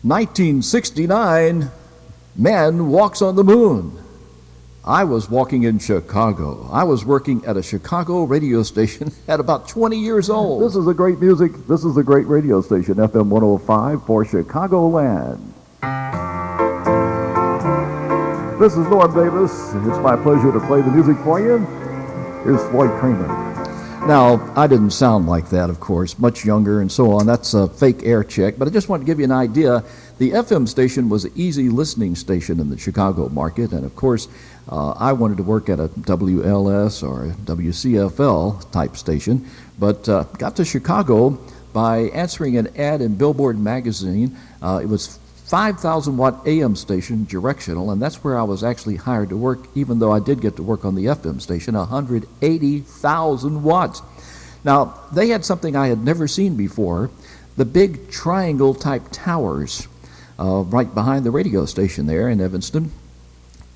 1969, man walks on the moon. I was walking in Chicago. I was working at a Chicago radio station at about 20 years old. This is the great music. This is the great radio station, FM 105 for Chicagoland. This is Norm Davis. It's my pleasure to play the music for you. Here's Floyd Kramer. Now, I didn't sound like that, of course, much younger and so on. That's a fake air check, but I just want to give you an idea. The FM station was an easy listening station in the Chicago market, and of course, I wanted to work at a WLS or a WCFL type station, but got to Chicago by answering an ad in Billboard magazine. It was 5,000 watt AM station, directional, and that's where I was actually hired to work, even though I did get to work on the FM station, 180,000 watts. Now, they had something I had never seen before, the big triangle type towers right behind the radio station there in Evanston.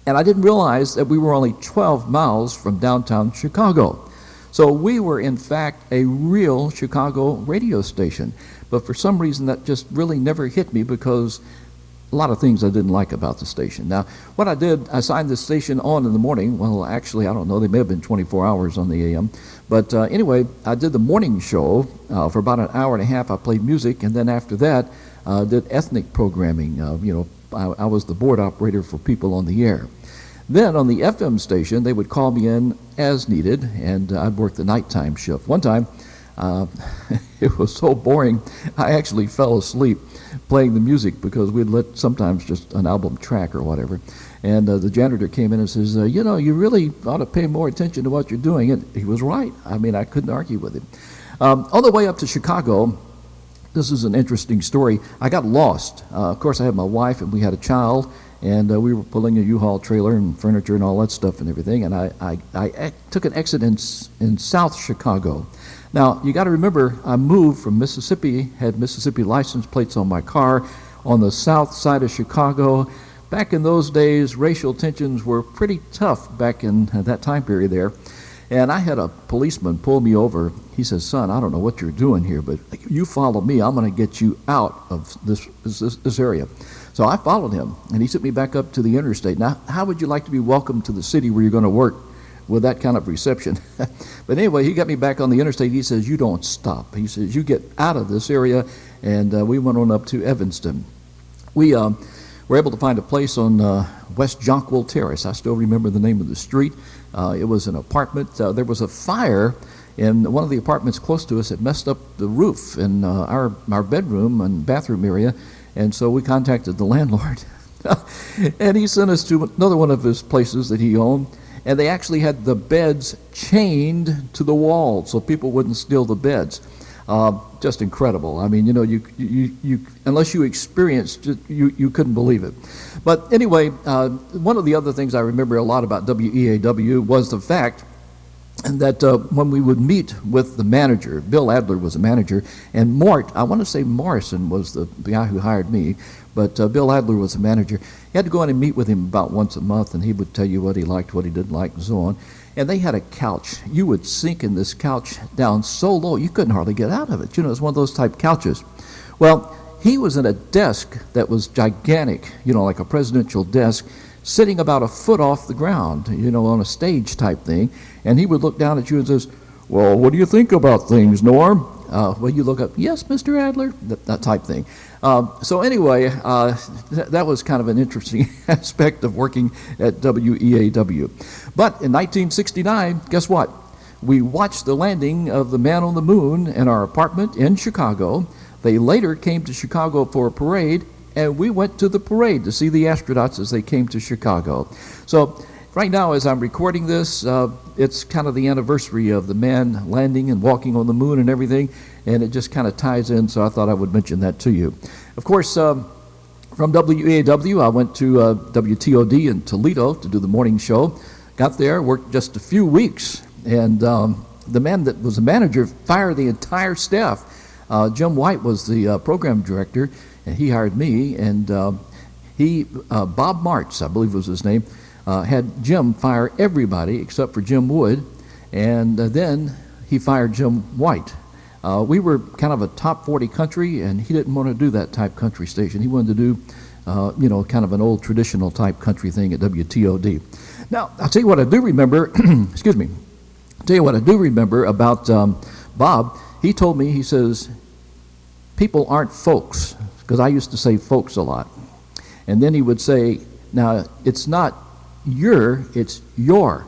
And I didn't realize that we were only 12 miles from downtown Chicago. So we were, in fact, a real Chicago radio station. But for some reason, that just really never hit me because a lot of things I didn't like about the station. Now, what I did, I signed the station on in the morning. Well, actually, I don't know. They may have been 24 hours on the AM. But anyway, I did the morning show for about an hour and a half. I played music. And then after that, did ethnic programming. I was the board operator for people on the air. Then on the FM station, they would call me in as needed, and I'd work the nighttime shift. One time, it was so boring, I actually fell asleep playing the music because we'd let sometimes just an album track or whatever. And the janitor came in and says, you really ought to pay more attention to what you're doing. And he was right. I mean, I couldn't argue with him. On the way up to Chicago, this is an interesting story. I got lost. Of course, I had my wife and we had a child, and we were pulling a U-Haul trailer and furniture and all that stuff and everything, and I took an exit in South Chicago. Now, you got to remember, I moved from Mississippi, had Mississippi license plates on my car, on the south side of Chicago. Back in those days, racial tensions were pretty tough back in that time period there. And I had a policeman pull me over. He says, "Son, I don't know what you're doing here, but you follow me. I'm going to get you out of this area." So I followed him, and he took me back up to the interstate. Now, how would you like to be welcomed to the city where you're going to work with that kind of reception? But anyway, he got me back on the interstate. He says, "You don't stop." He says, "You get out of this area," and we went on up to Evanston. We were able to find a place on West Jonquil Terrace. I still remember the name of the street. It was an apartment. There was a fire in one of the apartments close to us. It messed up the roof in our bedroom and bathroom area, and so we contacted the landlord. And he sent us to another one of his places that he owned, and they actually had the beds chained to the wall so people wouldn't steal the beds. Just incredible. I mean, you unless you experienced it, you couldn't believe it. But anyway, one of the other things I remember a lot about WEAW was the fact that when we would meet with the manager, Bill Adler was a manager, and Mort, I want to say Morrison was the guy who hired me, but Bill Adler was the manager. You had to go in and meet with him about once a month, and he would tell you what he liked, what he didn't like, and so on. And they had a couch. You would sink in this couch down so low you couldn't hardly get out of it. It was one of those type couches. Well, he was in a desk that was gigantic, like a presidential desk, sitting about a foot off the ground, on a stage type thing. And he would look down at you and says, "Well, what do you think about things, Norm?" Well, you look up, "Yes, Mr. Adler," that type thing. So anyway, that was kind of an interesting aspect of working at WEAW. But in 1969, guess what? We watched the landing of the man on the moon in our apartment in Chicago. They later came to Chicago for a parade, and we went to the parade to see the astronauts as they came to Chicago. So right now, as I'm recording this, it's kind of the anniversary of the man landing and walking on the moon and everything, and it just kind of ties in, so I thought I would mention that to you. Of course, from WEAW, I went to WTOD in Toledo to do the morning show. Got there, worked just a few weeks, and the man that was the manager fired the entire staff. Jim White was the program director, and he hired me, and Bob Martz, I believe was his name, had Jim fire everybody except for Jim Wood, and then he fired Jim White. We were kind of a top 40 country, and he didn't want to do that type country station. He wanted to do, kind of an old traditional type country thing at WTOD. Now, I'll tell you what I do remember, excuse me, I'll tell you what I do remember about Bob. He told me, he says, people aren't folks, because I used to say folks a lot. And then he would say, now, it's not your, it's your.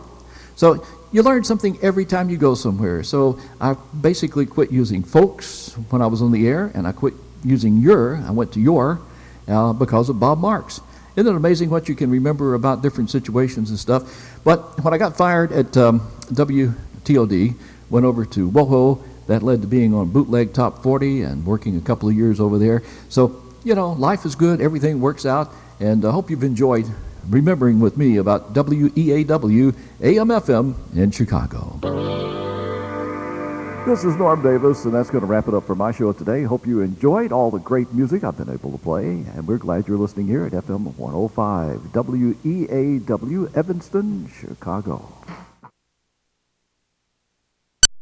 So you learn something every time you go somewhere. So I basically quit using folks when I was on the air, and I quit using your. I went to your because of Bob Marks. Isn't it amazing what you can remember about different situations and stuff? But when I got fired at WTOD, went over to WOHO. That led to being on Bootleg Top 40 and working a couple of years over there. So, life is good. Everything works out. And I hope you've enjoyed remembering with me about WEAW AM/FM in Chicago. This is Norm Davis, and that's going to wrap it up for my show today. Hope you enjoyed all the great music I've been able to play, and we're glad you're listening here at FM 105, WEAW, Evanston, Chicago.